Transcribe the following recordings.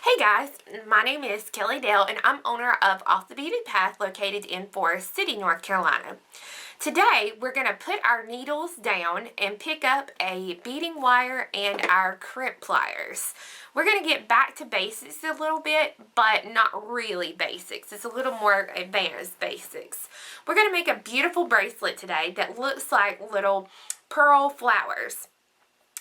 Hey guys, my name is Kelly Dale and I'm owner of Off the Beaten Path located in Forest City, North Carolina. Today we're going to put our needles down and pick up a beading wire and our crimp pliers. We're going to get back to basics a little bit, but not really basics. It's a little more advanced basics. We're going to make a beautiful bracelet today that looks like little pearl flowers.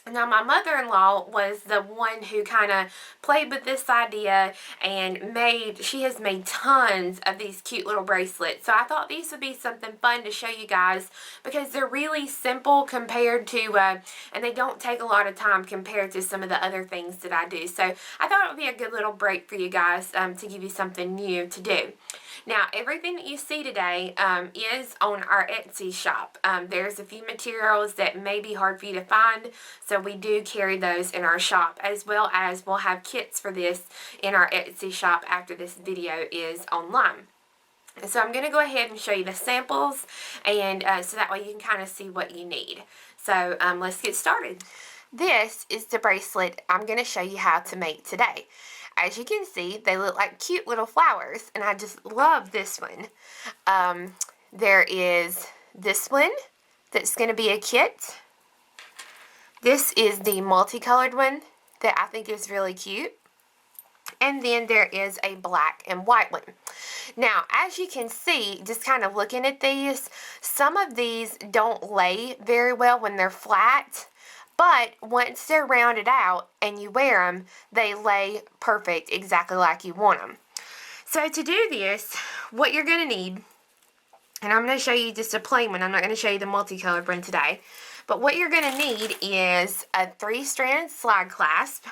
Now, my mother-in-law was the one who kind of played with this idea and she has made tons of these cute little bracelets. So I thought these would be something fun to show you guys because they're really simple compared to, and they don't take a lot of time compared to some of the other things that I do. So I thought it would be a good little break for you guys to give you something new to do. Now, everything that you see today is on our Etsy shop. There's a few materials that may be hard for you to find, so we do carry those in our shop, as well as we'll have kits for this in our Etsy shop after this video is online. So I'm going to go ahead and show you the samples, and so that way you can kind of see what you need. So let's get started. This is the bracelet I'm going to show you how to make today. As you can see, they look like cute little flowers, and I just love this one. There is this one that's going to be a kit. This is the multicolored one that I think is really cute. And then there is a black and white one. Now, as you can see, just kind of looking at these, some of these don't lay very well when they're flat. But once they're rounded out and you wear them, they lay perfect, exactly like you want them. So to do this, what you're going to need, and I'm going to show you just a plain one. I'm not going to show you the multicolored one today. But what you're going to need is a 3-strand slide clasp.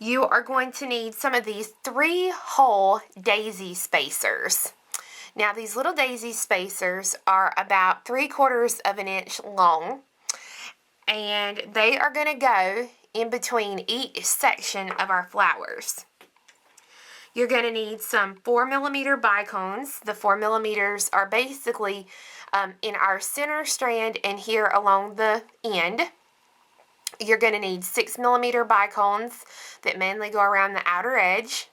You are going to need some of these 3-hole daisy spacers. Now, these little daisy spacers are about 3/4 of an inch long. And they are going to go in between each section of our flowers. You're going to need some 4mm bicones. The 4mm are basically in our center strand and here along the end. You're going to need 6mm bicones that mainly go around the outer edge.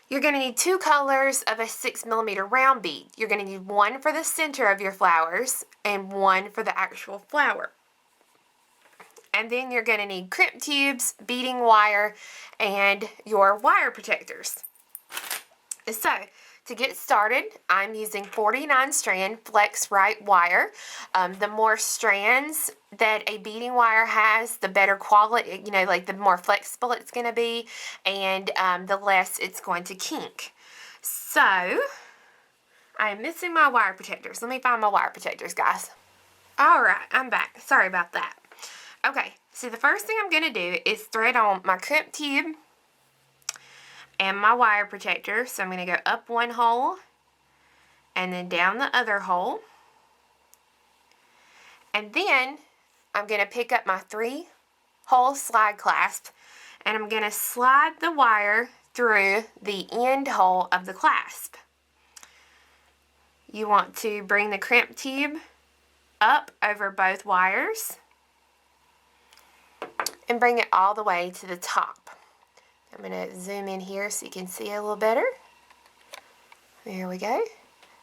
You're going to need 2 colors of a 6mm round bead. You're going to need one for the center of your flowers and one for the actual flower. And then you're going to need crimp tubes, beading wire, and your wire protectors. So, to get started, I'm using 49 strand flex right wire. The more strands that a beading wire has, the better quality, like the more flexible it's going to be, and the less it's going to kink. So, I'm missing my wire protectors. Let me find my wire protectors, guys. Alright, I'm back. Sorry about that. Okay, so the first thing I'm going to do is thread on my crimp tube and my wire protector. So I'm going to go up one hole and then down the other hole. And then I'm going to pick up my 3-hole slide clasp and I'm going to slide the wire through the end hole of the clasp. You want to bring the crimp tube up over both wires and bring it all the way to the top. I'm going to zoom in here so you can see it a little better. There we go.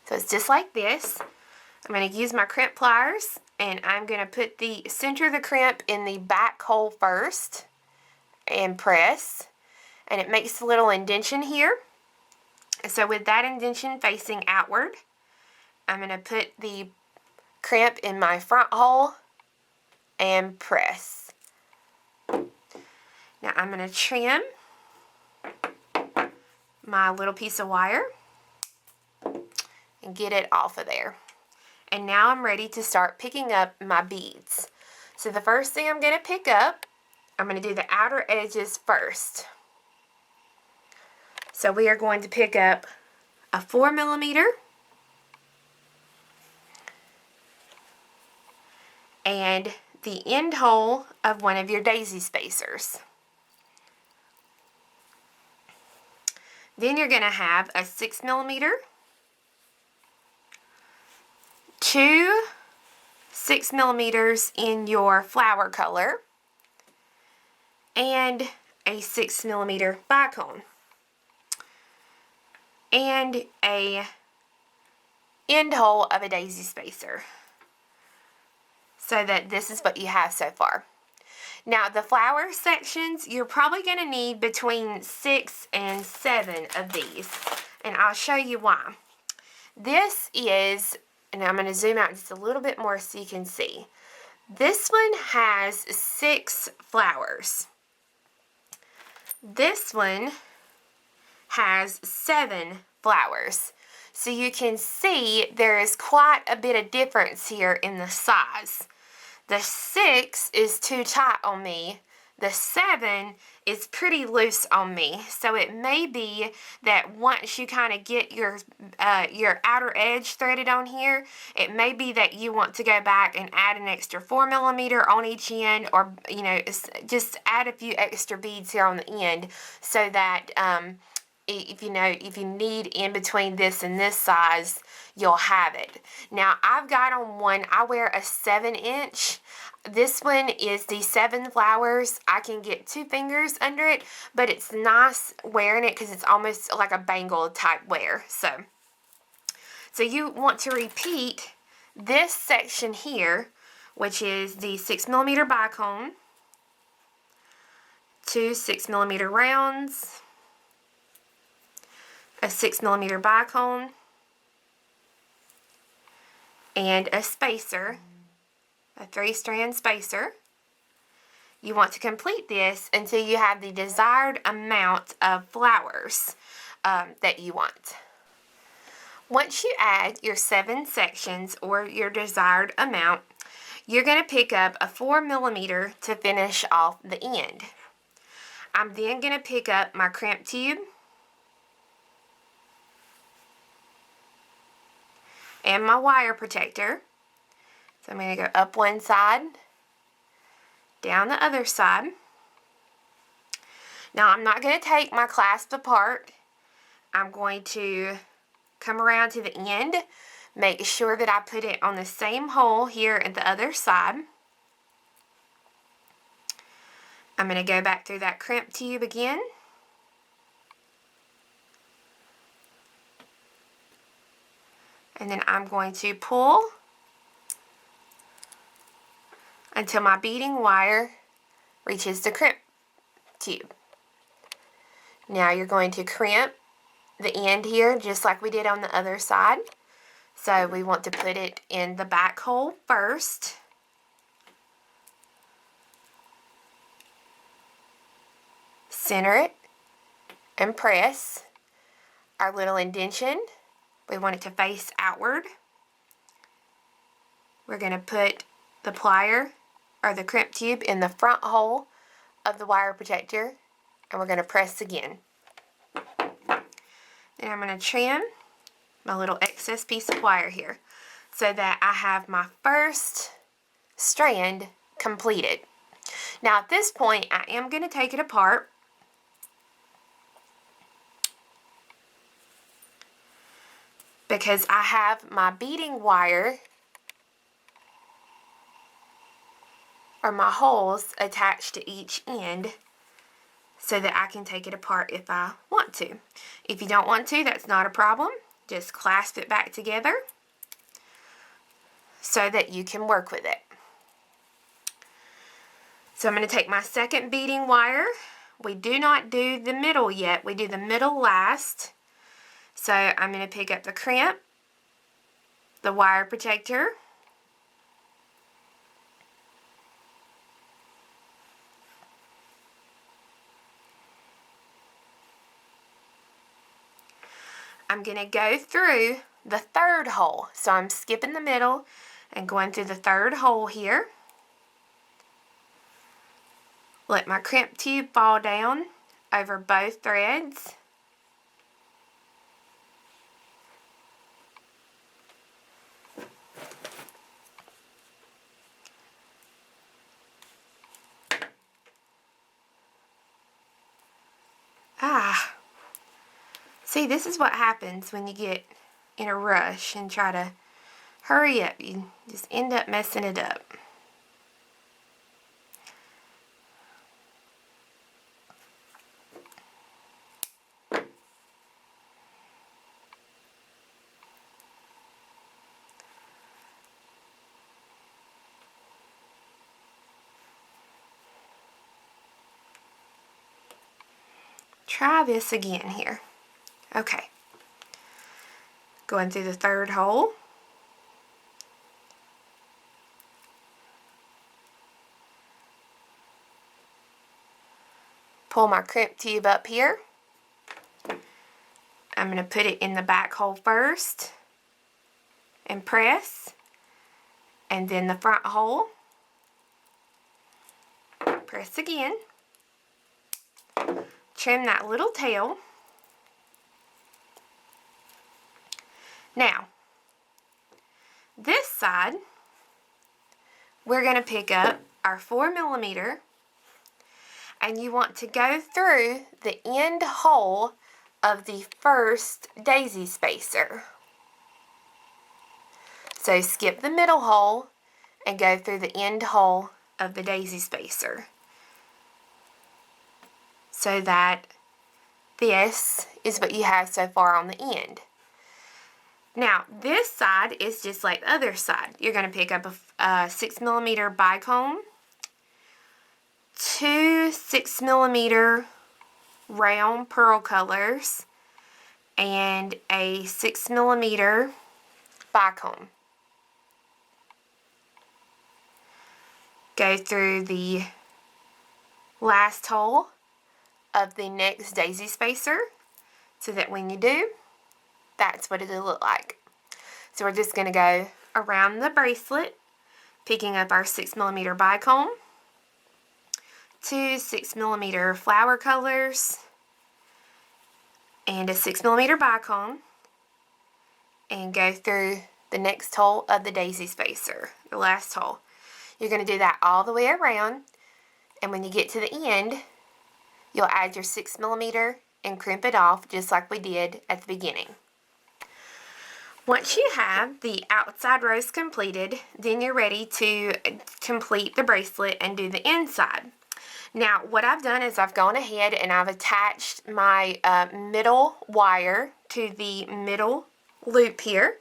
So it's just like this. I'm going to use my crimp pliers and I'm going to put the center of the crimp in the back hole first and press. And it makes a little indentation here. So with that indentation facing outward, I'm going to put the crimp in my front hole and press. Now I'm going to trim my little piece of wire and get it off of there. And now I'm ready to start picking up my beads. So the first thing I'm going to pick up, I'm going to do the outer edges first. So we are going to pick up a 4mm and the end hole of one of your daisy spacers. Then you're going to have a 6mm, 2 6mm in your flower color, and a 6mm bicone and a end hole of a daisy spacer. So that this is what you have so far. Now the flower sections, you're probably going to need between 6 and 7 of these. And I'll show you why. This is, and I'm going to zoom out just a little bit more so you can see. This one has 6 flowers. This one has 7 flowers. So you can see there is quite a bit of difference here in the size. The 6 is too tight on me. The 7 is pretty loose on me. So it may be that once you kind of get your outer edge threaded on here, it may be that you want to go back and add an extra 4mm on each end, or just add a few extra beads here on the end, so that if you need in between this and this size, you'll have it. Now I've got on one, I wear a 7-inch. This one is the 7 flowers. I can get 2 fingers under it, but it's nice wearing it because it's almost like a bangle type wear. So you want to repeat this section here, which is the 6mm bicone, 2 6mm rounds, a 6mm bicone, and a spacer, a 3-strand spacer. You want to complete this until you have the desired amount of flowers that you want. Once you add your 7 sections or your desired amount, you're going to pick up a 4mm to finish off the end. I'm then going to pick up my crimp tube and my wire protector. So I'm going to go up one side, down the other side. Now I'm not going to take my clasp apart. I'm going to come around to the end, make sure that I put it on the same hole here at the other side. I'm going to go back through that crimp tube again. And then I'm going to pull until my beading wire reaches the crimp tube. Now you're going to crimp the end here just like we did on the other side. So we want to put it in the back hole first. Center it and press. Our little indentation, we want it to face outward. We're going to put the plier or the crimp tube in the front hole of the wire protector, and we're going to press again. Then I'm going to trim my little excess piece of wire here so that I have my first strand completed. Now at this point I am going to take it apart. Because I have my beading wire or my holes attached to each end so that I can take it apart if I want to. If you don't want to, that's not a problem. Just clasp it back together so that you can work with it. So I'm going to take my second beading wire. We do not do the middle yet. We do the middle last. So I'm going to pick up the crimp, the wire protector, I'm going to go through the third hole. So I'm skipping the middle and going through the third hole here. Let my crimp tube fall down over both threads. See, this is what happens when you get in a rush and try to hurry up. You just end up messing it up. try this again here. Okay. Going through the third hole. Pull my crimp tube up here. I'm going to put it in the back hole first and press, and then the front hole. Press again. Trim that little tail. Now, this side, we're going to pick up our 4mm, and you want to go through the end hole of the first daisy spacer. So skip the middle hole and go through the end hole of the daisy spacer, so that this is what you have so far on the end. Now, this side is just like the other side. You're going to pick up a 6mm bicone, 2 6mm round pearl colors, and a 6mm bicone. Go through the last hole of the next daisy spacer, so that when you do, that's what it'll look like. So we're just going to go around the bracelet, picking up our 6mm bicone, 2 6mm flower colors, and a 6mm bicone, and go through the next hole of the daisy spacer, the last hole. You're going to do that all the way around, and when you get to the end, you'll add your 6mm and crimp it off just like we did at the beginning. Once you have the outside rows completed, then you're ready to complete the bracelet and do the inside. Now, what I've done is I've gone ahead and I've attached my middle wire to the middle loop here.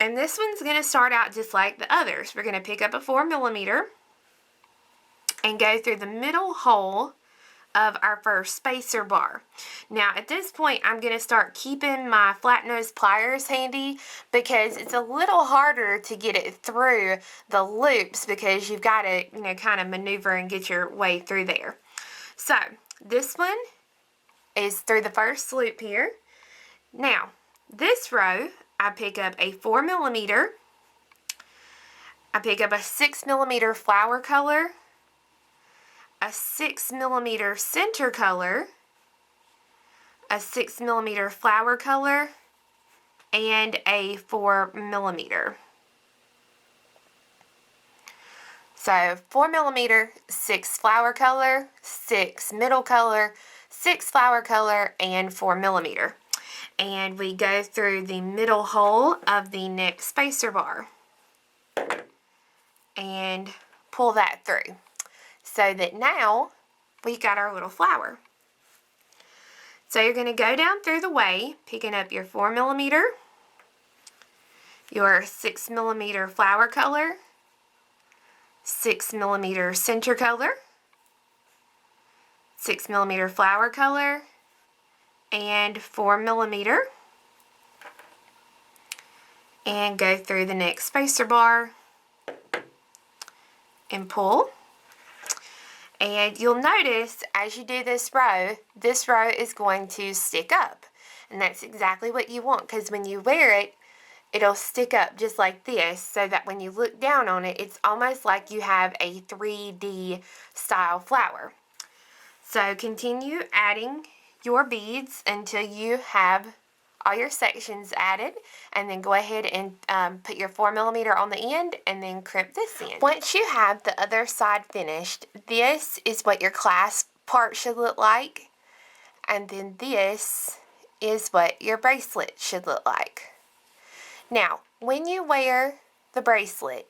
And this one's going to start out just like the others. We're going to pick up a 4mm and go through the middle hole of our first spacer bar. Now, at this point, I'm going to start keeping my flat nose pliers handy, because it's a little harder to get it through the loops, because you've got to, kind of maneuver and get your way through there. So, this one is through the first loop here. Now, this row, I pick up a 4mm, I pick up a 6mm flower color, a 6mm center color, a 6mm flower color, and a 4mm. So 4mm, 6 flower color, 6 middle color, 6 flower color, and 4mm. And we go through the middle hole of the next spacer bar and pull that through, so that now we got our little flower. So you're going to go down through the way, picking up your 4mm, your 6mm flower color, 6mm center color, 6mm flower color, and 4mm, and go through the next spacer bar and pull. And you'll notice as you do this row is going to stick up. And that's exactly what you want, because when you wear it, it'll stick up just like this, so that when you look down on it, it's almost like you have a 3D style flower. So continue adding your beads until you have all your sections added, and then go ahead and put your 4mm on the end and then crimp this in. Once you have the other side finished, this is what your clasp part should look like, and then this is what your bracelet should look like. Now, when you wear the bracelet,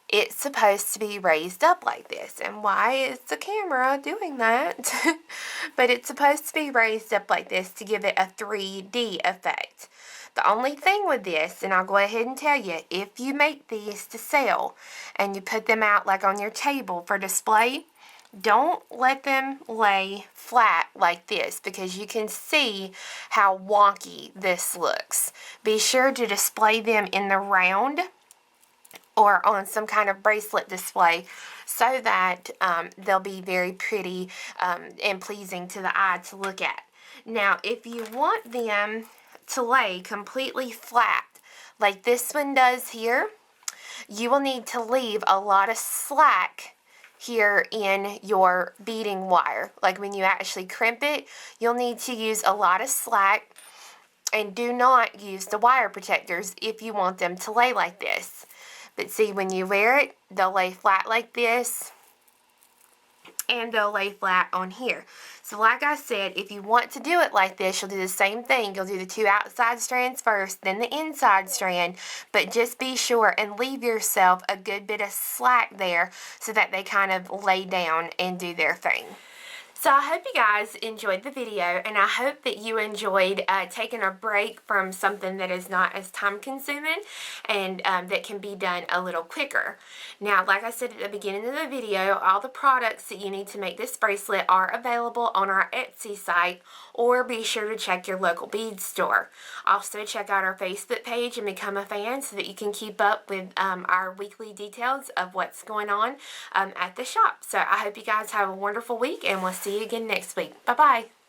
it's supposed to be raised up like this. And why is the camera doing that? But it's supposed to be raised up like this to give it a 3D effect. The only thing with this, and I'll go ahead and tell you, if you make these to sell and you put them out like on your table for display, don't let them lay flat like this because you can see how wonky this looks. Be sure to display them in the round or on some kind of bracelet display so that they'll be very pretty and pleasing to the eye to look at. Now, if you want them to lay completely flat like this one does here, you will need to leave a lot of slack here in your beading wire. Like when you actually crimp it, you'll need to use a lot of slack, and do not use the wire protectors if you want them to lay like this. But see, when you wear it, they'll lay flat like this, and they'll lay flat on here. So like I said, if you want to do it like this, you'll do the same thing. You'll do the 2 outside strands first, then the inside strand, but just be sure and leave yourself a good bit of slack there so that they kind of lay down and do their thing. So I hope you guys enjoyed the video, and I hope that you enjoyed taking a break from something that is not as time consuming and that can be done a little quicker. Now, like I said at the beginning of the video, all the products that you need to make this bracelet are available on our Etsy site, or be sure to check your local bead store. Also, check out our Facebook page and become a fan so that you can keep up with our weekly details of what's going on at the shop. So I hope you guys have a wonderful week, and we'll see you again next week. Bye-bye.